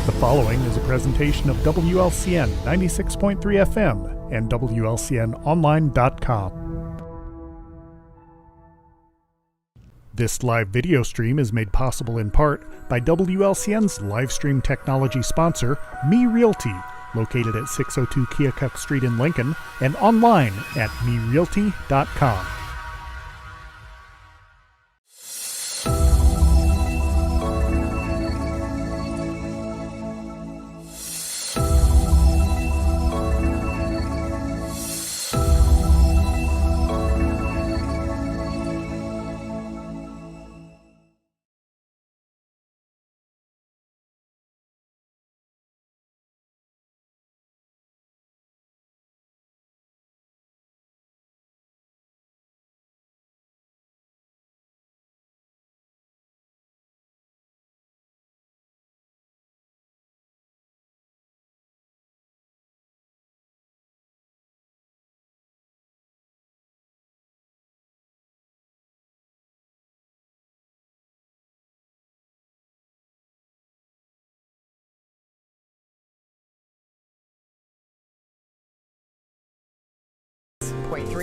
The following is a presentation of WLCN 96.3 FM and WLCNonline.com. This live video stream is made possible in part by WLCN's live stream technology sponsor, Me Realty, located at 602 Keokuk Street in Lincoln and online at merealty.com.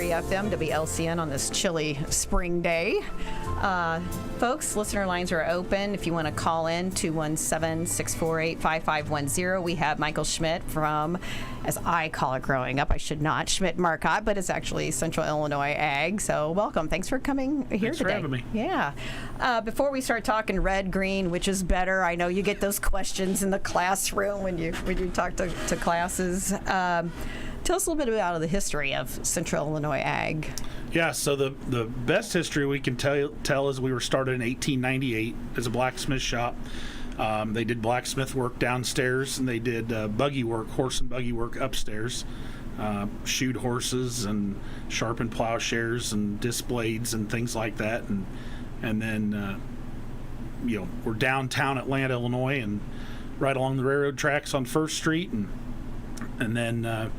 FM WLCN on this chilly spring day. Folks, listener lines are open. If you want to call in, 217-648-5510. We have Michael Schmidt from, as I call it growing up, I should not, Schmidt Marcotte, but it's actually Central Illinois Ag. So welcome. Thanks for coming here today. Thanks for having me. Yeah. Before we start talking red, green, which is better, I know you get those questions in the classroom when you talk to classes. Tell us a little bit about the history of Central Illinois Ag. Yeah, so the best history we can tell is we were started in 1898 as a blacksmith shop. They did blacksmith work downstairs, and they did buggy work, horse and buggy work upstairs. Shoed horses and sharpened plowshares and disc blades and things like that. And then, we're downtown Atlanta, Illinois, and right along the railroad tracks on 1st Street. And then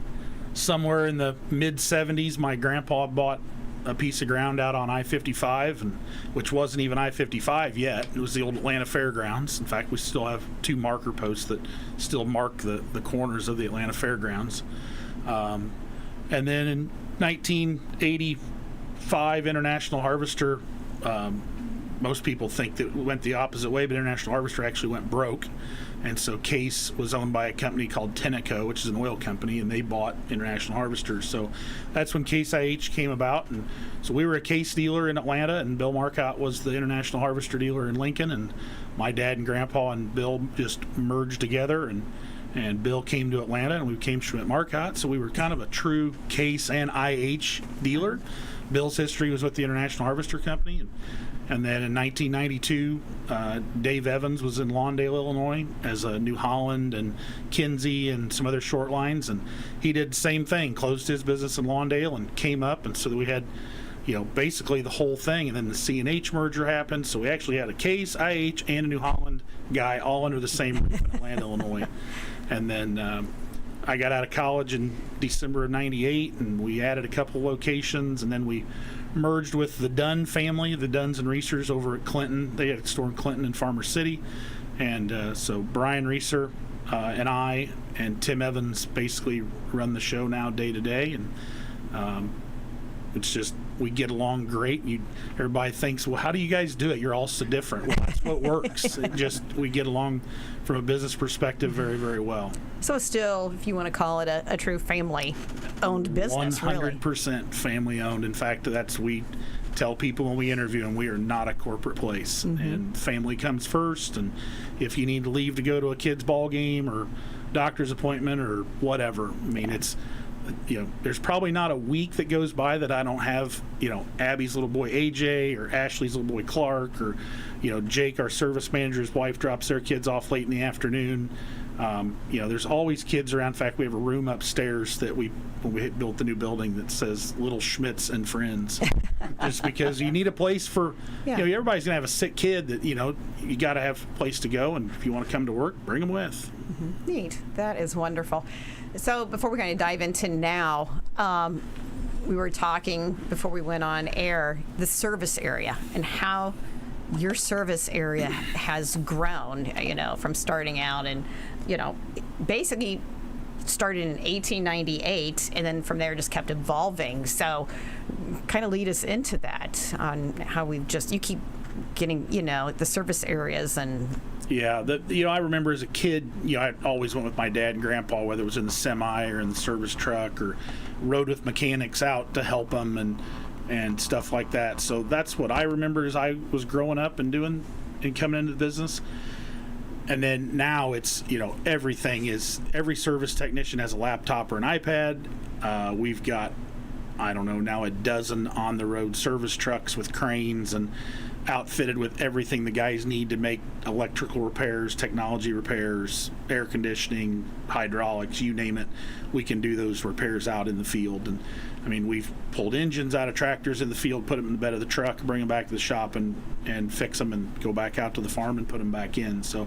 somewhere in the mid-'70s, my grandpa bought a piece of ground out on I-55, and which wasn't even I-55 yet. It was the old Atlanta Fairgrounds. In fact, we still have 2 marker posts that still mark the corners of the Atlanta Fairgrounds. And then in 1985, International Harvester, most people think that it went the opposite way, but International Harvester actually went broke. And so Case was owned by a company called Tenneco, which is an oil company, and they bought International Harvester. So that's when Case IH came about. And so we were a Case dealer in Atlanta, and Bill Marcotte was the International Harvester dealer in Lincoln. And my dad and Grandpa and Bill just merged together, and Bill came to Atlanta, and we became Schmidt Marcotte. So we were kind of a true Case and IH dealer. Bill's history was with the International Harvester Company. And then in 1992, Dave Evans was in Lawndale, Illinois, as a New Holland and Kinsey and some other short lines. And he did the same thing, closed his business in Lawndale and came up. And so we had, basically the whole thing. And then the C&H merger happened. So we actually had a Case, IH, and a New Holland guy all under the same roof in Atlanta, Illinois. And then I got out of college in December of 98, and we added a couple locations. And then we merged with the Dunn family, the Dunns and Reesers over at Clinton. They had a store in Clinton and Farmer City. And so Brian Reeser and I and Tim Evans basically run the show now day to day. And it's just, we get along great. Everybody thinks, well, how do you guys do it? You're all so different. Well, that's what works. We get along from a business perspective very, very well. So still, if you want to call it a true family-owned business, 100% family-owned. In fact, we tell people when we interview them, we are not a corporate place. And family comes first. And if you need to leave to go to a kid's ball game or doctor's appointment or whatever, I mean, it's, there's probably not a week that goes by that I don't have, Abby's little boy AJ or Ashley's little boy Clark or, Jake, our service manager's wife, drops their kids off late in the afternoon. There's always kids around. In fact, we have a room upstairs that when we built the new building that says Little Schmidts and Friends, just because you need a place for, everybody's going to have a sick kid that, you got to have a place to go. And if you want to come to work, bring them with. Neat. That is wonderful. So before we kind of dive into now, we were talking before we went on air, the service area and how your service area has grown, from starting out and, basically started in 1898 and then from there just kept evolving. So kind of lead us into that on how you keep getting, the service areas and... Yeah, I remember as a kid, I always went with my dad and grandpa, whether it was in the semi or in the service truck or rode with mechanics out to help them and stuff like that. So that's what I remember as I was growing up and doing and coming into the business. And then now it's, every service technician has a laptop or an iPad. We've got, now a dozen on-the-road service trucks with cranes and outfitted with everything the guys need to make electrical repairs, technology repairs, air conditioning, hydraulics, you name it. We can do those repairs out in the field. And I mean, we've pulled engines out of tractors in the field, put them in the bed of the truck, bring them back to the shop and fix them and go back out to the farm and put them back in. So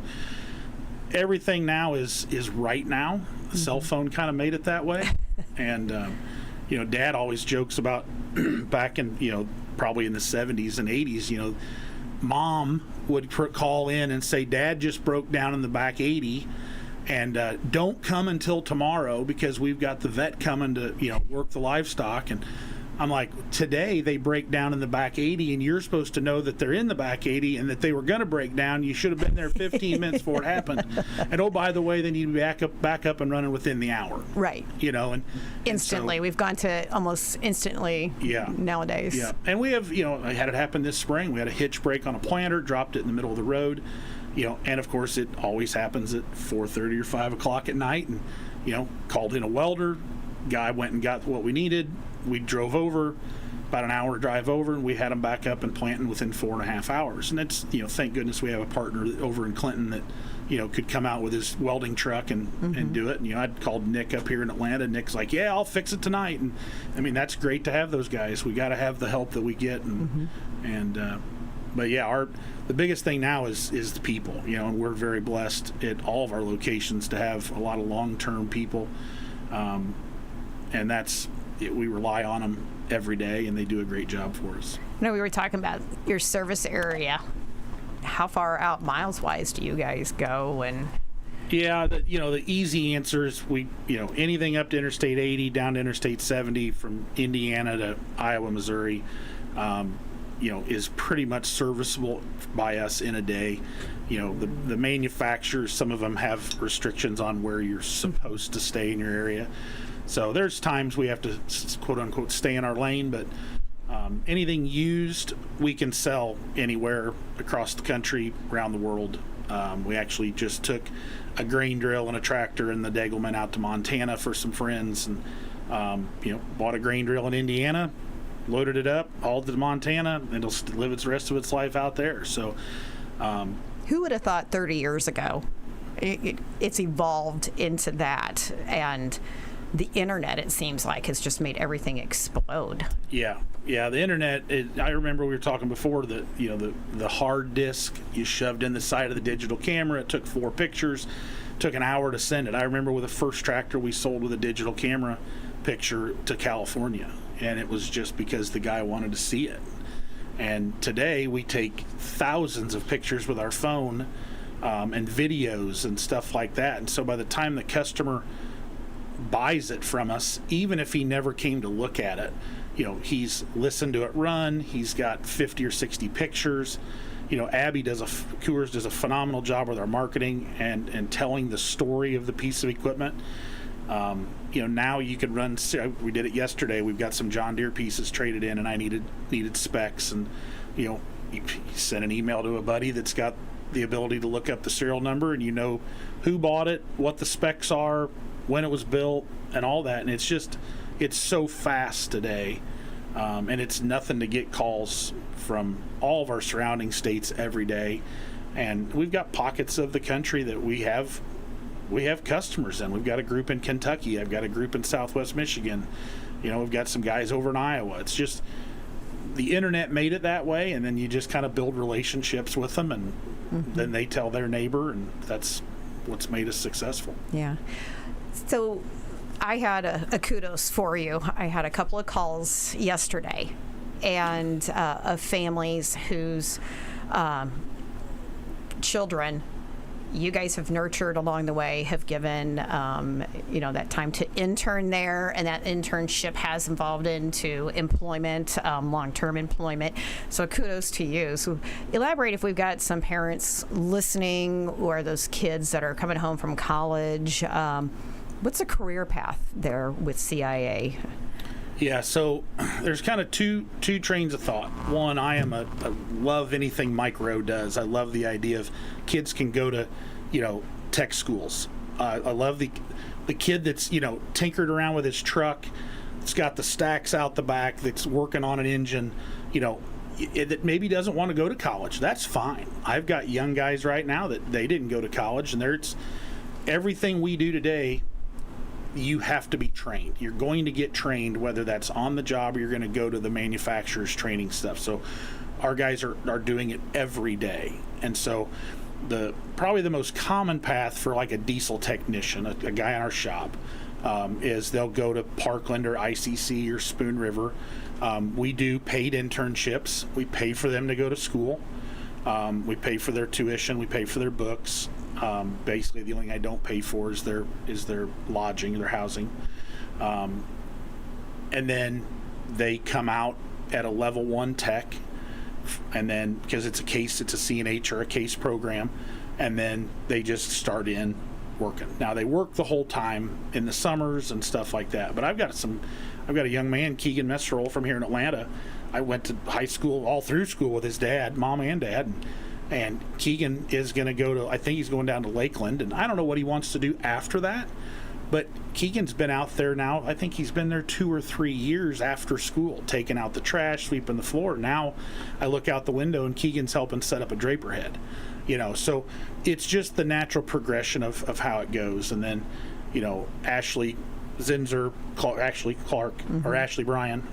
everything now is right now. The cell phone kind of made it that way. And, Dad always jokes about back in, probably in the 70s and 80s, Mom would call in and say, Dad just broke down in the back 80 and don't come until tomorrow because we've got the vet coming to, work the livestock. And I'm like, today they break down in the back 80 and you're supposed to know that they're in the back 80 and that they were going to break down. You should have been there 15 minutes before it happened. And oh, by the way, they need to be back up and running within the hour. Right. And instantly. We've gone to almost instantly nowadays. Yeah. And we have, I had it happen this spring. We had a hitch break on a planter, dropped it in the middle of the road, and of course it always happens at 4:30 or 5 o'clock at night. And, called in a welder. Guy went and got what we needed. We drove over, about an hour drive over, and we had them back up and planting within 4.5 hours. And that's, thank goodness we have a partner over in Clinton that, could come out with his welding truck and do it. And, I'd called Nick up here in Atlanta. Nick's like, yeah, I'll fix it tonight. And, I mean, that's great to have those guys. We got to have the help that we get. But, yeah, the biggest thing now is the people, and we're very blessed at all of our locations to have a lot of long-term people. And we rely on them every day, and they do a great job for us. I know we were talking about your service area. How far out miles-wise do you guys go? And Yeah, the easy answer is anything up to Interstate 80 down to Interstate 70 from Indiana to Iowa, Missouri, is pretty much serviceable by us in a day. The manufacturers, some of them have restrictions on where you're supposed to stay in your area. So there's times we have to, quote unquote, stay in our lane, but anything used we can sell anywhere across the country, around the world. We actually just took a grain drill and a tractor and the Degelman out to Montana for some friends, and bought a grain drill in Indiana, loaded it up, hauled it to Montana, and it'll live its rest of its life out there. So who would have thought 30 years ago it's evolved into that, and the internet, it seems like, has just made everything explode. Yeah, the internet, I remember we were talking before that, the hard disk you shoved in the side of the digital camera, it took 4 pictures, took an hour to send it. I remember with the first tractor we sold with a digital camera picture to California, and it was just because the guy wanted to see it. And today we take thousands of pictures with our phone, and videos and stuff like that. And so by the time the customer buys it from us, even if he never came to look at it, he's listened to it run, he's got 50 or 60 pictures. Abby Coors does a phenomenal job with our marketing and telling the story of the piece of equipment. Now you can run, we did it yesterday, we've got some John Deere pieces traded in, and I needed specs, and you send an email to a buddy that's got the ability to look up the serial number, and who bought it, what the specs are, when it was built, and all that. And it's so fast today, and it's nothing to get calls from all of our surrounding states every day. And we've got pockets of the country that we have customers in. We've got a group in Kentucky, I've got a group in Southwest Michigan, we've got some guys over in Iowa. It's just the internet made it that way, and then you just kind of build relationships with them, and then they tell their neighbor, and that's what's made us successful. Yeah. So I had a kudos for you. I had a couple of calls yesterday, and of families whose children you guys have nurtured along the way, have given that time to intern there, and that internship has evolved into employment, long-term employment. So kudos to you. So elaborate, if we've got some parents listening, or those kids that are coming home from college, what's a career path there with CIA? Yeah, so there's kind of two trains of thought. One, I love anything Mike Rowe does. I love the idea of kids can go to, tech schools. I love the kid that's, tinkered around with his truck. It's got the stacks out the back, that's working on an engine, that maybe doesn't want to go to college. That's fine. I've got young guys right now that they didn't go to college, and it's everything we do today. You have to be trained. You're going to get trained, whether that's on the job or you're going to go to the manufacturer's training stuff. So our guys are doing it every day. And so probably the most common path for like a diesel technician, a guy in our shop, is they'll go to Parkland or ICC or Spoon River. We do paid internships. We pay for them to go to school. We pay for their tuition. We pay for their books. Basically, the only thing I don't pay for is their lodging, their housing, and then they come out at a level 1 tech, and then because it's a CNH or a case program, and then they just start in working. Now they work the whole time in the summers and stuff like that. But I've got a young man, Keegan Mestrol, from here in Atlanta. I went to high school, all through school with his dad, mom and dad. And Keegan is going to go to, I think he's going down to Lakeland, and I don't know what he wants to do after that, but Keegan's been out there now. I think he's been there 2 or 3 years after school, taking out the trash, sweeping the floor. Now I look out the window and Keegan's helping set up a draper head, so it's just the natural progression of how it goes. And then, Ashley Clark, or Ashley Bryan,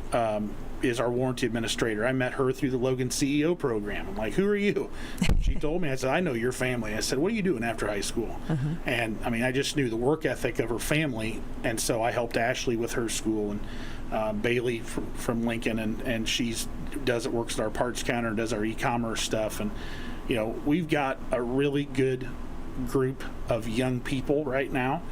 is our warranty administrator. I met her through the Logan CEO program. I'm like, who are you? She told me, I said, I know your family. I said, what are you doing after high school? And I mean, I just knew the work ethic of her family. And so I helped Ashley with her school, and Bailey from Lincoln, and works at our parts counter, does our e-commerce stuff. And, you know, we've got a really good group of young people right now.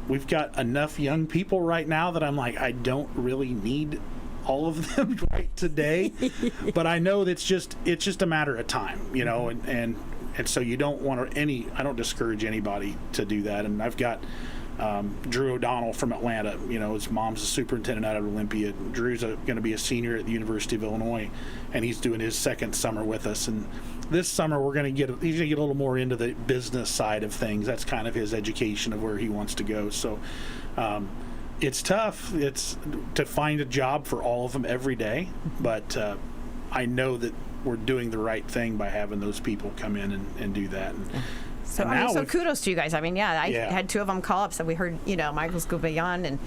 We've got enough young people right now that I'm like, I don't really need all of them right today, but I know that it's just a matter of time, you know, and so you don't want to I don't discourage anybody to do that. And I've got Drew O'Donnell from Atlanta, you know, his mom's a superintendent out of Olympia. Drew's going to be a senior at the University of Illinois, and he's doing his second summer with us. And this summer he's going to get a little more into the business side of things. That's kind of his education of where he wants to go. So it's tough. It's to find a job for all of them every day, but I know that we're doing the right thing by having those people come in and do that. So kudos to you guys. I mean, I had 2 of them call up, so we heard, you know, Michael's go beyond, and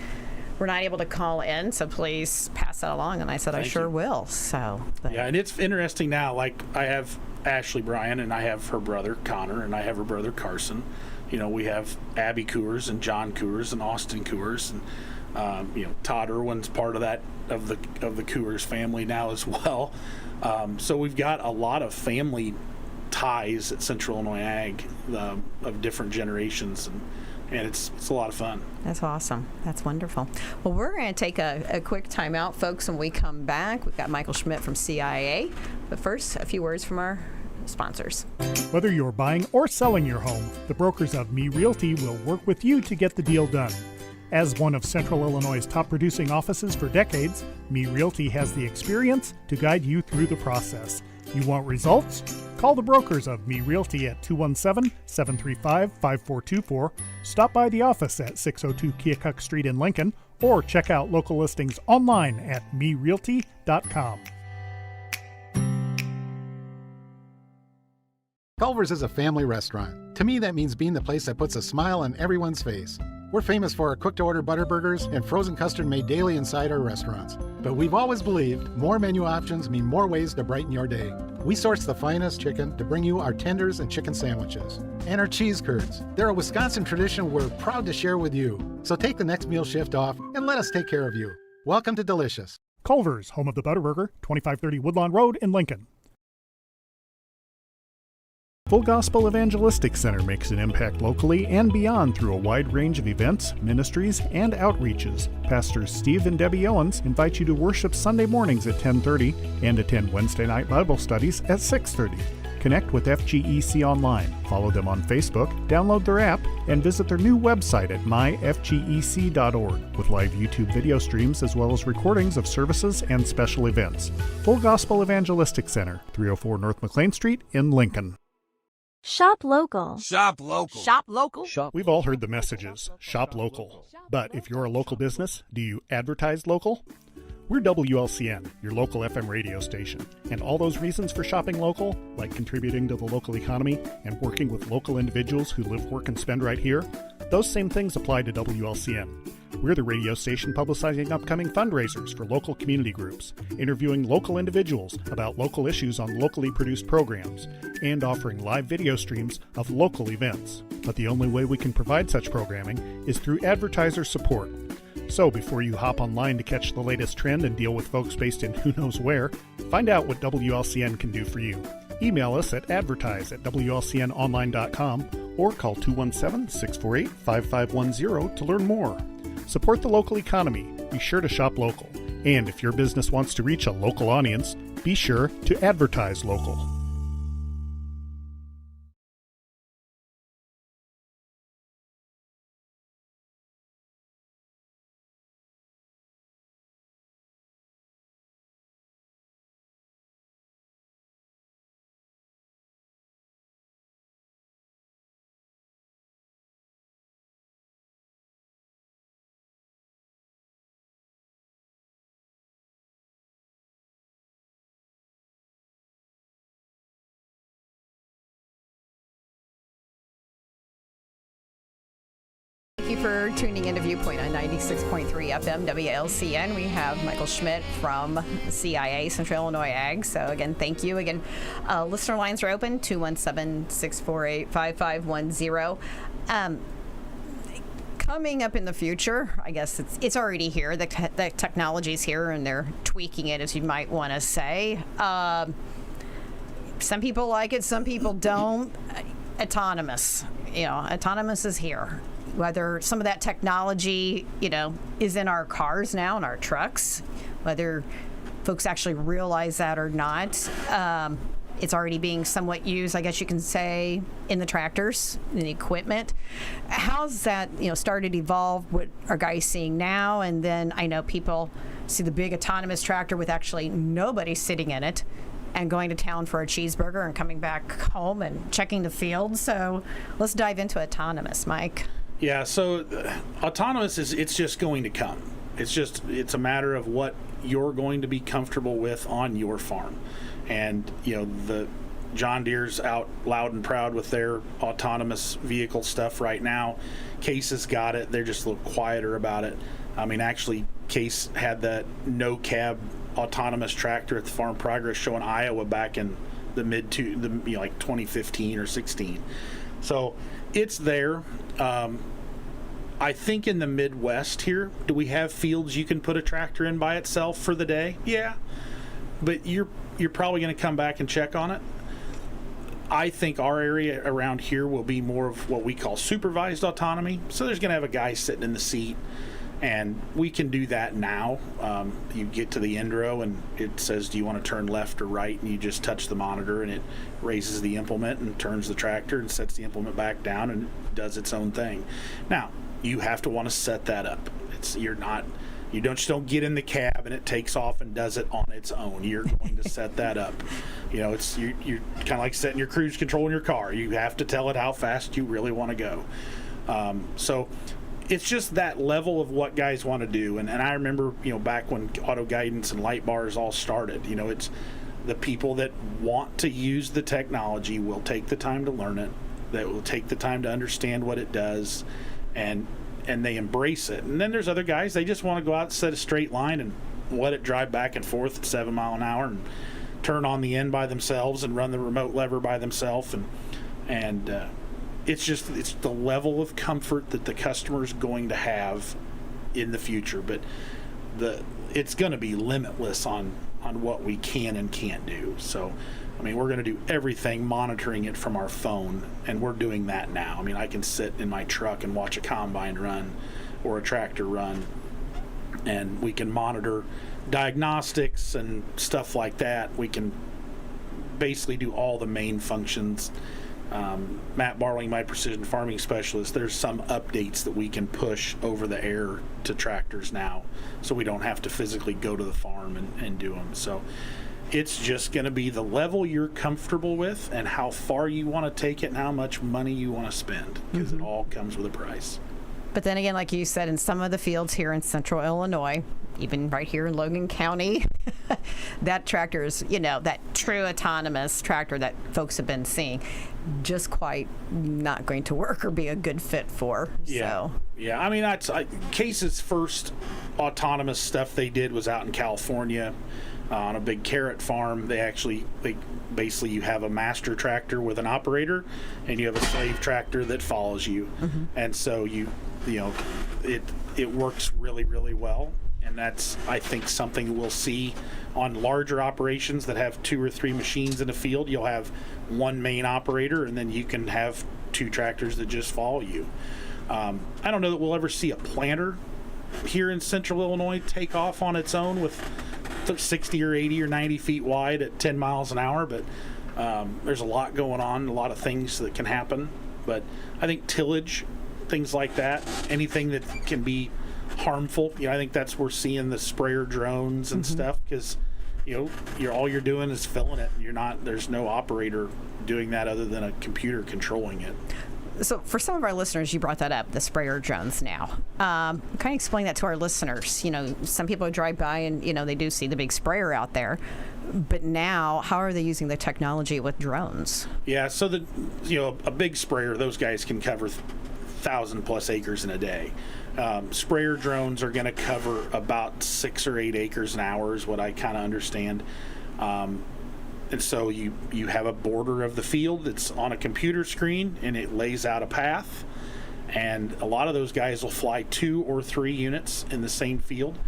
we're not able to call in, so please pass that along. And I said, I sure will. So yeah, and it's interesting now. Like, I have Ashley Bryan, and I have her brother Connor, and I have her brother Carson. You know, we have Abby Coors and John Coors and Austin Coors, and you know, Todd Irwin's part of that of the Coors family now as well. So we've got a lot of family ties at Central Illinois Ag of different generations, and it's a lot of fun. That's awesome. That's wonderful. Well, we're going to take a quick time out, folks. When we come back, we've got Michael Schmidt from CIA. But first, a few words from our sponsors. Whether you're buying or selling your home, the brokers of Me Realty will work with you to get the deal done. As one of Central Illinois' top producing offices for decades, Me Realty has the experience to guide you through the process. You want results? Call the brokers of Me Realty at 217-735-5424, stop by the office at 602 Keokuk Street in Lincoln, or check out local listings online at merealty.com. Culver's is a family restaurant. To me, that means being the place that puts a smile on everyone's face. We're famous for our cooked-to-order butter burgers and frozen custard made daily inside our restaurants. But we've always believed more menu options mean more ways to brighten your day. We source the finest chicken to bring you our tenders and chicken sandwiches. And our cheese curds. They're a Wisconsin tradition we're proud to share with you. So take the next meal shift off and let us take care of you. Welcome to Delicious. Culver's, home of the Butterburger, 2530 Woodlawn Road in Lincoln. Full Gospel Evangelistic Center makes an impact locally and beyond through a wide range of events, ministries, and outreaches. Pastors Steve and Debbie Owens invite you to worship Sunday mornings at 10:30 and attend Wednesday night Bible studies at 6:30. Connect with FGEC online, follow them on Facebook, download their app, and visit their new website at myfgec.org with live YouTube video streams as well as recordings of services and special events. Full Gospel Evangelistic Center, 304 North McLean Street in Lincoln. Shop local. Shop local. Shop local. We've all heard the messages, shop local. But if you're a local business, do you advertise local? We're WLCN, your local FM radio station. And all those reasons for shopping local, like contributing to the local economy and working with local individuals who live, work, and spend right here, those same things apply to WLCN. We're the radio station publicizing upcoming fundraisers for local community groups, interviewing local individuals about local issues on locally produced programs, and offering live video streams of local events. But the only way we can provide such programming is through advertiser support. So before you hop online to catch the latest trend and deal with folks based in who knows where, find out what WLCN can do for you. Email us at advertise@wlcnonline.com or call 217-648-5510 to learn more. Support the local economy. Be sure to shop local. And if your business wants to reach a local audience, be sure to advertise local. for tuning into Viewpoint on 96.3 FM WLCN. We have Michael Schmidt from CIA, Central Illinois Ag. So again, thank you. Again, listener lines are open, 217-648-5510. Coming up in the future, I guess it's already here. The technology's here, and they're tweaking it, as you might want to say. Some people like it, some people don't. Autonomous. Autonomous is here. Whether some of that technology, is in our cars now, in our trucks, whether folks actually realize that or not, it's already being somewhat used, I guess you can say, in the tractors, in the equipment. How's that, started to evolve? What are guys seeing now? And then I know people see the big autonomous tractor with actually nobody sitting in it, and going to town for a cheeseburger and coming back home and checking the field. So let's dive into autonomous, Mike. Yeah, so autonomous it's just going to come. It's a matter of what you're going to be comfortable with on your farm. And, the John Deere's out loud and proud with their autonomous vehicle stuff right now. Case has got it. They're just a little quieter about it. I mean, actually, Case had that no cab autonomous tractor at the Farm Progress Show in Iowa back in the like 2015 or 16. So it's there. I think in the Midwest here, do we have fields you can put a tractor in by itself for the day? Yeah, but you're probably going to come back and check on it. I think our area around here will be more of what we call supervised autonomy. So there's going to have a guy sitting in the seat. And we can do that now. You get to the end row and it says, do you want to turn left or right? And you just touch the monitor and it raises the implement and turns the tractor and sets the implement back down and does its own thing. Now, you have to want to set that up. You don't get in the cab and it takes off and does it on its own. You're going to set that up. You're kind of like setting your cruise control in your car. You have to tell it how fast you really want to go. So it's just that level of what guys want to do. And I remember, back when auto guidance and light bars all started, it's the people that want to use the technology will take the time to learn it, that will take the time to understand what it does, and they embrace it. And then there's other guys, they just want to go out and set a straight line and let it drive back and forth at 7 miles an hour and turn on the end by themselves and run the remote lever by themselves. And it's the level of comfort that the customer is going to have in the future. But it's going to be limitless on what we can and can't do. So, I mean, we're going to do everything monitoring it from our phone, and we're doing that now. I mean, I can sit in my truck and watch a combine run or a tractor run, and we can monitor diagnostics and stuff like that. We can basically do all the main functions. Matt Barling, my precision farming specialist, there's some updates that we can push over the air to tractors now, so we don't have to physically go to the farm and do them. So it's just going to be the level you're comfortable with and how far you want to take it and how much money you want to spend, because it all comes with a price. But then again, like you said, in some of the fields here in Central Illinois, even right here in Logan County, that tractor is, that true autonomous tractor that folks have been seeing, just quite not going to work or be a good fit for. Yeah. So. Yeah. I mean, Case's first autonomous stuff they did was out in California on a big carrot farm. Basically you have a master tractor with an operator, and you have a slave tractor that follows you. And so it works really, really well. And that's, I think, something we'll see on larger operations that have 2 or 3 machines in a field. You'll have one main operator, and then you can have 2 tractors that just follow you. I don't know that we'll ever see a planter here in Central Illinois take off on its own with 60 or 80 or 90 feet wide at 10 miles an hour, but there's a lot going on, a lot of things that can happen. But I think tillage, things like that, anything that can be harmful, I think that's where we're seeing the sprayer drones and stuff, because all you're doing is filling it. There's no operator doing that other than a computer controlling it. So for some of our listeners, you brought that up, the sprayer drones now. Kind of explain that to our listeners. Some people drive by and, they do see the big sprayer out there. But now, how are they using the technology with drones? Yeah, so a big sprayer, those guys can cover 1,000 plus acres in a day. Sprayer drones are going to cover about 6 or 8 acres an hour is what I kind of understand. And so you have a border of the field that's on a computer screen, and it lays out a path. And a lot of those guys will fly 2 or 3 units in the same field.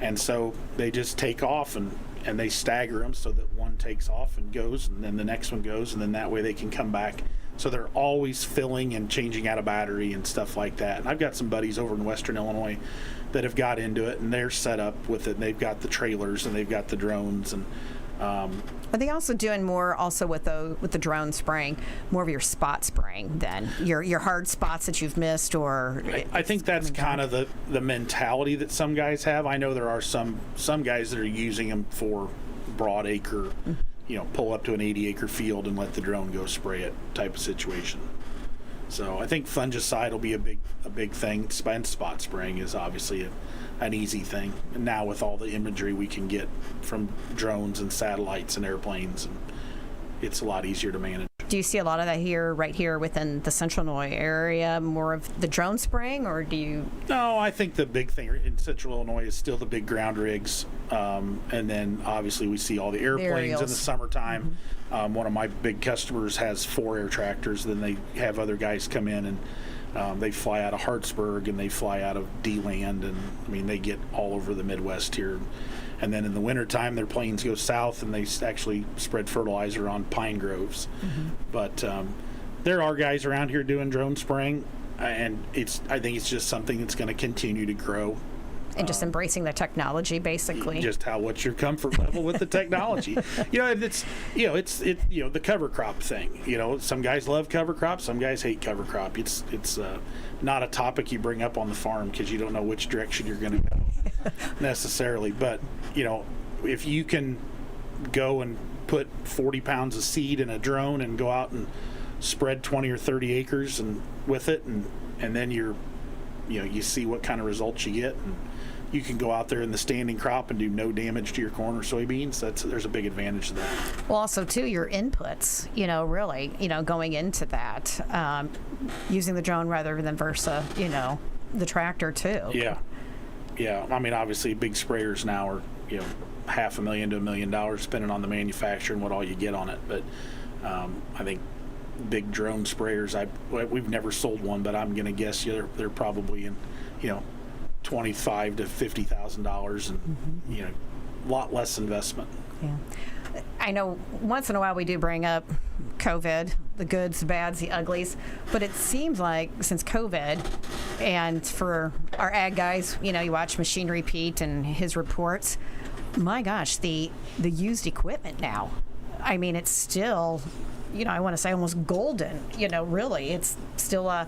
And so they just take off and they stagger them so that one takes off and goes, and then the next one goes, and then that way they can come back. So they're always filling and changing out a battery and stuff like that. And I've got some buddies over in Western Illinois that have got into it, and they're set up with it. And they've got the trailers and they've got the drones. And are they also doing more also with the drone spraying, more of your spot spraying than your hard spots that you've missed? Or I think that's kind of the mentality that some guys have. I know there are some guys that are using them for broad acre, pull up to an 80-acre field and let the drone go spray it type of situation. So I think fungicide will be a big thing. Spot spraying is obviously an easy thing. And now with all the imagery we can get from drones and satellites and airplanes, and it's a lot easier to manage. Do you see a lot of that right here within the Central Illinois area, more of the drone spraying, or do you? No, I think the big thing in Central Illinois is still the big ground rigs. And then obviously we see all the airplanes in the summertime. Mm-hmm. One of my big customers has 4 air tractors. Then they have other guys come in and they fly out of Hartsburg and they fly out of D-Land. And I mean, they get all over the Midwest here. And then in the wintertime, their planes go south and they actually spread fertilizer on pine groves. Mm-hmm. But there are guys around here doing drone spraying, and I think it's just something that's going to continue to grow. And just embracing the technology, basically. Just what's your comfort level with the technology? It's the cover crop thing. Some guys love cover crop, some guys hate cover crop. It's not a topic you bring up on the farm because you don't know which direction you're going to go necessarily. But if you can go and put 40 pounds of seed in a drone and go out and spread 20 or 30 acres and with it, and then you see what kind of results you get. And you can go out there in the standing crop and do no damage to your corn or soybeans. There's a big advantage to that. Well, also too, your inputs, really, going into that, using the drone rather than versa, the tractor too. Yeah. I mean, obviously big sprayers now are, $500,000 to $1 million depending on the manufacturer and what all you get on it. But I think big drone sprayers, we've never sold one, but I'm going to guess they're probably in, $25,000 to $50,000, and a lot less investment. Yeah, I know. Once in a while, we do bring up COVID, the goods, the bads, the uglies, but it seems like since COVID, and for our ag guys, you watch Machinery Pete and his reports. My gosh, the used equipment now. I mean, it's still, I want to say almost golden. Really, it's still a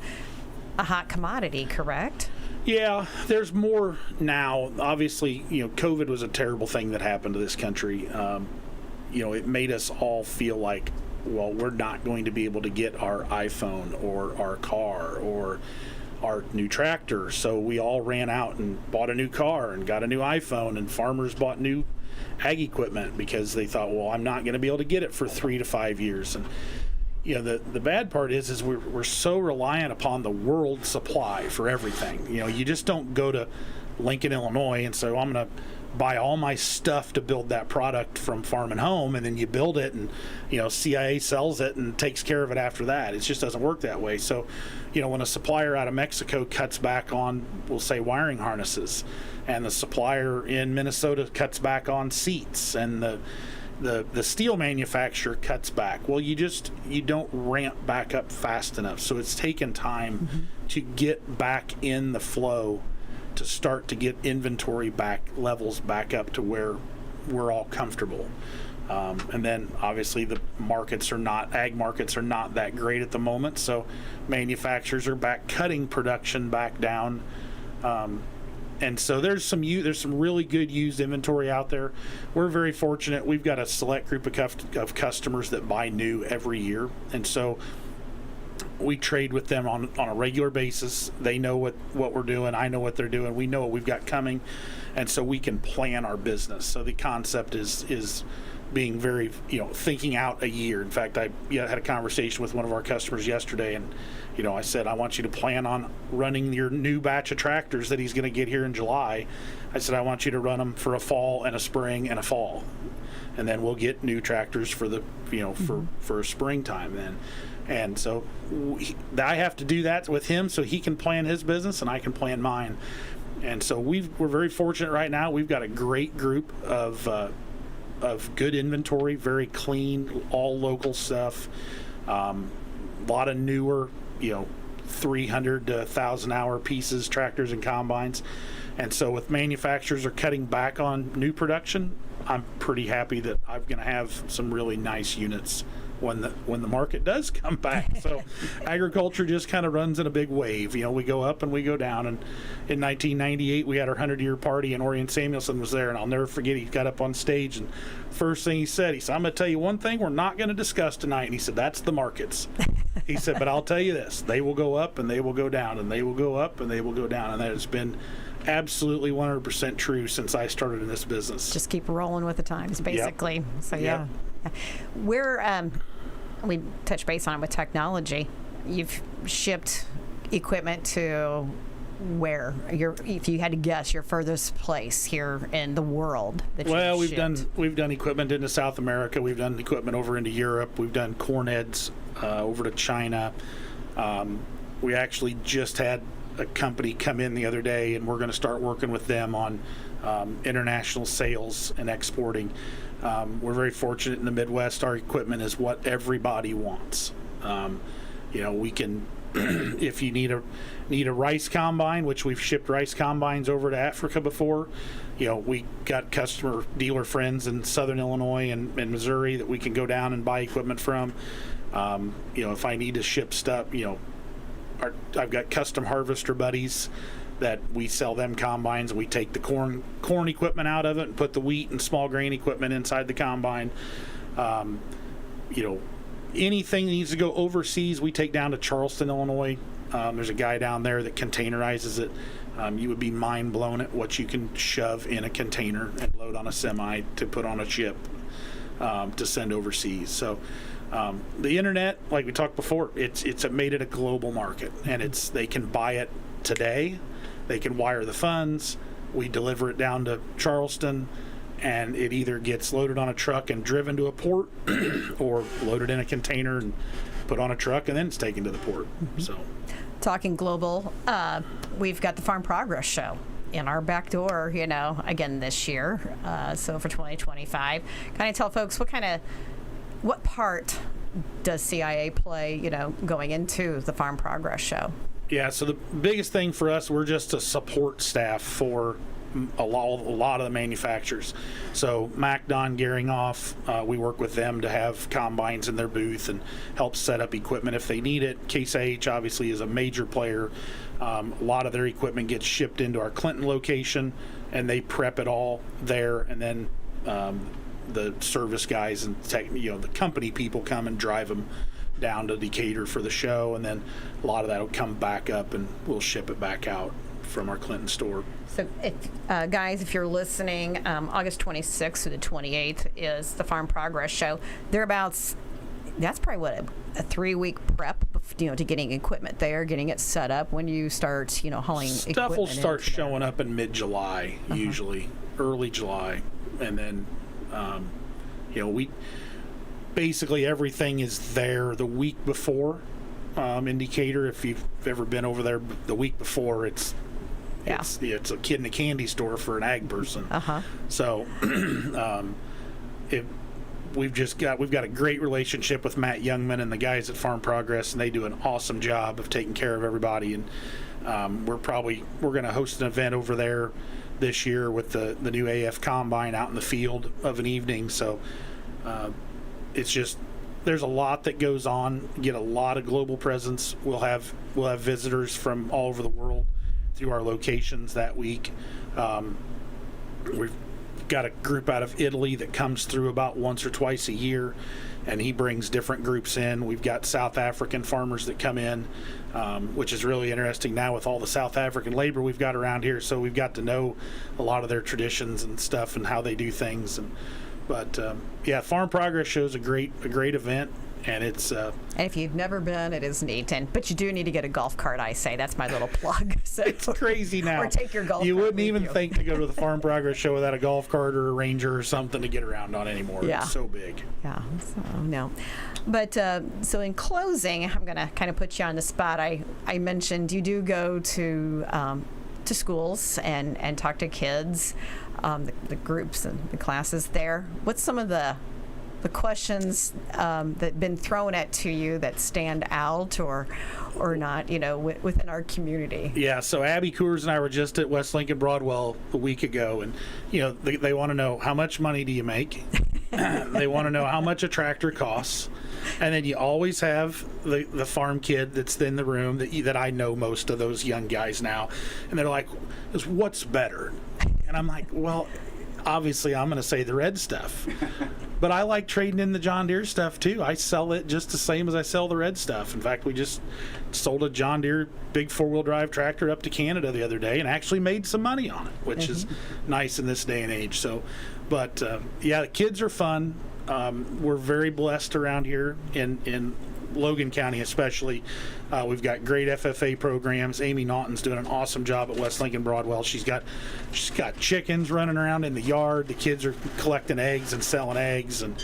hot commodity, correct? Yeah, there's more now. Obviously, COVID was a terrible thing that happened to this country. It made us all feel like, well, we're not going to be able to get our iPhone or our car or our new tractor. So we all ran out and bought a new car and got a new iPhone, and farmers bought new ag equipment because they thought, well, I'm not going to be able to get it for 3 to 5 years. And the bad part is we're so reliant upon the world supply for everything. You just don't go to Lincoln, Illinois and say, well, I'm going to buy all my stuff to build that product from Farm and Home, and then you build it and CIA sells it and takes care of it after that. It just doesn't work that way. So when a supplier out of Mexico cuts back on, we'll say, wiring harnesses, and the supplier in Minnesota cuts back on seats, and the steel manufacturer cuts back, well, you don't ramp back up fast enough. So it's taken time to get back in the flow, to start to get inventory levels back up to where we're all comfortable. And then obviously the ag markets are not that great at the moment. So manufacturers are cutting production back down. And so there's some really good used inventory out there. We're very fortunate. We've got a select group of customers that buy new every year. And so we trade with them on a regular basis. They know what we're doing. I know what they're doing. We know what we've got coming. And so we can plan our business. So the concept is being very, thinking out a year. In fact, I had a conversation with one of our customers yesterday, and I said, I want you to plan on running your new batch of tractors that he's going to get here in July. I said, I want you to run them for a fall and a spring and a fall, and then we'll get new tractors for the for springtime then. And so I have to do that with him so he can plan his business and I can plan mine. And so we're very fortunate right now. We've got a great group of good inventory, very clean, all local stuff. A lot of newer, 300 to 1,000 hour pieces, tractors and combines. And so with manufacturers are cutting back on new production, I'm pretty happy that I'm going to have some really nice units when the market does come back. So agriculture just kind of runs in a big wave. We go up and we go down. And in 1998, we had our 100-year party, and Orion Samuelson was there. And I'll never forget, he got up on stage, and first thing he said, I'm going to tell you one thing we're not going to discuss tonight. And he said, that's the markets. He said, but I'll tell you this, they will go up and they will go down, and they will go up and they will go down. And that has been absolutely 100% true since I started in this business. Just keep rolling with the times, basically. Yep. So yeah. We're we touch base on it with technology. You've shipped equipment to where? If you had to guess, your furthest place here in the world that we've shipped. we've done equipment into South America. We've done equipment over into Europe. We've done corn heads over to China. We actually just had a company come in the other day, and we're going to start working with them on international sales and exporting. We're very fortunate in the Midwest. Our equipment is what everybody wants. We can, if you need a rice combine, which we've shipped rice combines over to Africa before. We got customer dealer friends in Southern Illinois and Missouri that we can go down and buy equipment from. If I need to ship stuff, I've got custom harvester buddies that we sell them combines. We take the corn equipment out of it and put the wheat and small grain equipment inside the combine. Anything that needs to go overseas, we take down to Charleston, Illinois. There's a guy down there that containerizes it. You would be mind blown at what you can shove in a container and load on a semi to put on a ship to send overseas. So the internet, like we talked before, it's made it a global market, and they can buy it today. They can wire the funds. We deliver it down to Charleston, and it either gets loaded on a truck and driven to a port or loaded in a container and put on a truck, and then it's taken to the port. So, talking global, we've got the Farm Progress Show in our back door, again this year. So for 2025, kind of tell folks what part does CIA play, going into the Farm Progress Show? Yeah, so the biggest thing for us, we're just a support staff for a lot of the manufacturers. So Mac, Don, Gehringoff, we work with them to have combines in their booth and help set up equipment if they need it. Case IH obviously is a major player. A lot of their equipment gets shipped into our Clinton location, and they prep it all there, and then the service guys and the company people come and drive them down to Decatur for the show, and then a lot of that will come back up and we'll ship it back out from our Clinton store. So guys, if you're listening, August 26th to the 28th is the Farm Progress Show. That's probably what a 3-week prep, to getting equipment there, getting it set up. When you start, hauling stuff equipment will start into showing up in mid-July, usually early July, and then we basically everything is there the week before. In Decatur, if you've ever been over there the week before, it's a kid in a candy store for an ag person. So we've got a great relationship with Matt Youngman and the guys at Farm Progress, and they do an awesome job of taking care of everybody. And we're going to host an event over there this year with the new AF Combine out in the field of an evening. So it's just, there's a lot that goes on. Get a lot of global presence. We'll have visitors from all over the world through our locations that week. We've got a group out of Italy that comes through about once or twice a year, and he brings different groups in. We've got South African farmers that come in, which is really interesting now with all the South African labor we've got around here. So we've got to know a lot of their traditions and stuff and how they do things. And But yeah, Farm Progress Show is a great event, and it's And if you've never been, it is neat. But you do need to get a golf cart, I say. That's my little plug. So, it's crazy now. Or take your golf You cart wouldn't with even you. think to go to the Farm Progress Show without a golf cart or a Ranger or something to get around on anymore. Yeah. It's so big. Yeah, so no. But so in closing, I'm going to kind of put you on the spot. I mentioned you do go to schools and talk to kids, the groups and the classes there. What's some of the questions that have been thrown to you that stand out or not, within our community? Yeah, so Abby Coors and I were just at West Lincoln Broadwell a week ago, and they want to know, how much money do you make? They want to know how much a tractor costs. And then you always have the farm kid that's in the room that I know most of those young guys now, and they're like, what's better? And I'm like, well, obviously I'm going to say the red stuff, but I like trading in the John Deere stuff too. I sell it just the same as I sell the red stuff. In fact, we just sold a John Deere big 4-wheel drive tractor up to Canada the other day and actually made some money on it, which is nice in this day and age. So, but yeah, the kids are fun. We're very blessed around here in Logan County especially. We've got great FFA programs. Amy Naughton's doing an awesome job at West Lincoln Broadwell. She's got chickens running around in the yard. The kids are collecting eggs and selling eggs, and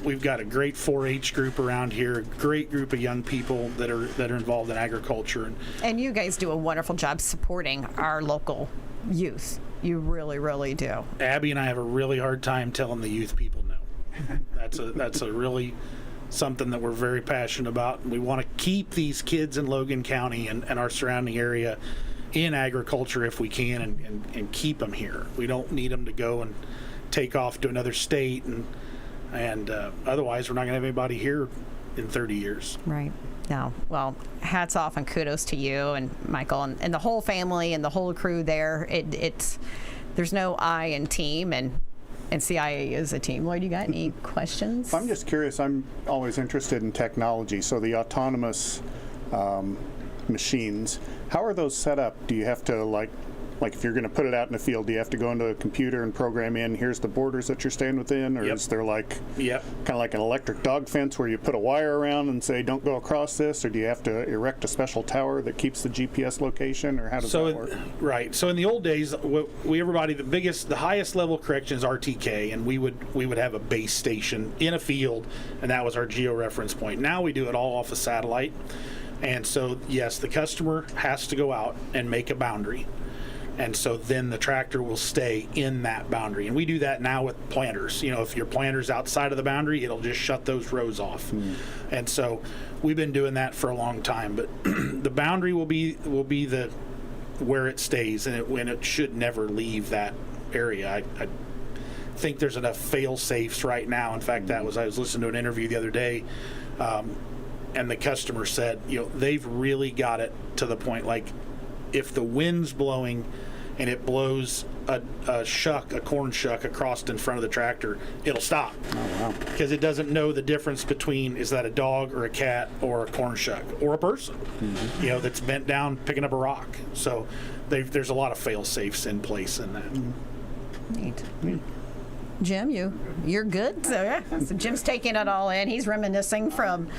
we've got a great 4-H group around here. A great group of young people that are involved in agriculture. And you guys do a wonderful job supporting our local youth. You really, really do. Abby and I have a really hard time telling the youth people no. That's a really something that we're very passionate about. We want to keep these kids in Logan County and our surrounding area in agriculture if we can, and keep them here. We don't need them to go and take off to another state, and otherwise we're not going to have anybody here in 30 years. Right. No. Well, hats off and kudos to you and Michael and the whole family and the whole crew there. It's there's no I in team, and CIA is a team. Lloyd, you got any questions? I'm just curious. I'm always interested in technology. So the autonomous machines, how are those set up? Do you have to, like if you're going to put it out in the field, do you have to go into a computer and program in, here's the borders that you're staying within? Or is there kind of like an electric dog fence where you put a wire around and say, don't go across this? Or do you have to erect a special tower that keeps the GPS location? Or how does that work? Right. So in the old days, the highest level correction is RTK, and we would have a base station in a field, and that was our georeference point. Now we do it all off a satellite. And so, yes, the customer has to go out and make a boundary. And so then the tractor will stay in that boundary. And we do that now with planters. If your planter's outside of the boundary, it'll just shut those rows off. And so we've been doing that for a long time. But the boundary will be the where it stays, and it should never leave that area. I think there's enough fail safes right now. In fact, I was listening to an interview the other day, and the customer said, they've really got it to the point, like, if the wind's blowing and it blows a corn shuck across in front of the tractor, it'll stop. Oh, wow. Because it doesn't know the difference between, is that a dog or a cat or a corn shuck or a person, that's bent down picking up a rock. So there's a lot of fail safes in place in that. Neat. Jim, you're good. So Jim's taking it all in. He's reminiscing from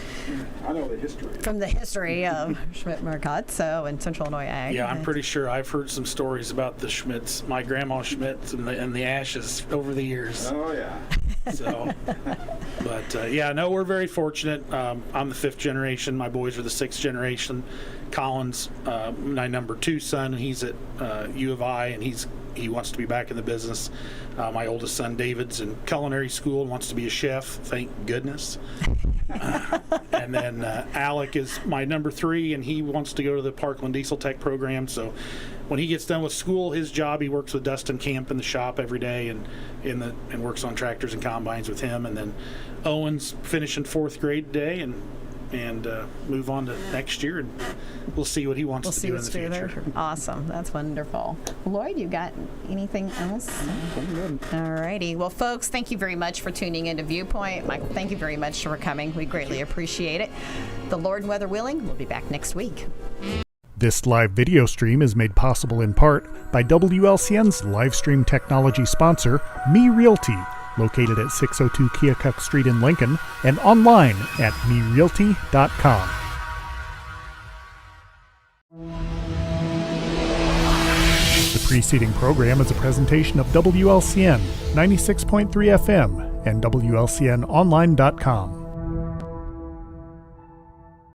the history of Schmidt Marcotte, in Central Illinois Ag. Yeah, I'm pretty sure I've heard some stories about the Schmidts, my grandma Schmidt, and the ashes over the years. Oh yeah. So, but we're very fortunate. I'm the 5th generation. My boys are the 6th generation. Colin's my number 2 son. He's at U of I, and he wants to be back in the business. My oldest son, David's in culinary school and wants to be a chef. Thank goodness. And then Alec is my number 3, and he wants to go to the Parkland Diesel Tech program. So when he gets done with school, his job, he works with Dustin Camp in the shop every day and works on tractors and combines with him. And then Owen's finishing 4th grade today and move on to next year, and we'll see what he wants to do in the future. Awesome. That's wonderful. Lloyd, you got anything else? All righty. Well, folks, thank you very much for tuning into Viewpoint. Michael, thank you very much for coming. We greatly appreciate it. The Lord and weather willing, we'll be back next week. This live video stream is made possible in part by WLCN's live stream technology sponsor, Me Realty, located at 602 Keokuk Street in Lincoln, and online at merealty.com. The preceding program is a presentation of WLCN 96.3 FM and WLCNonline.com.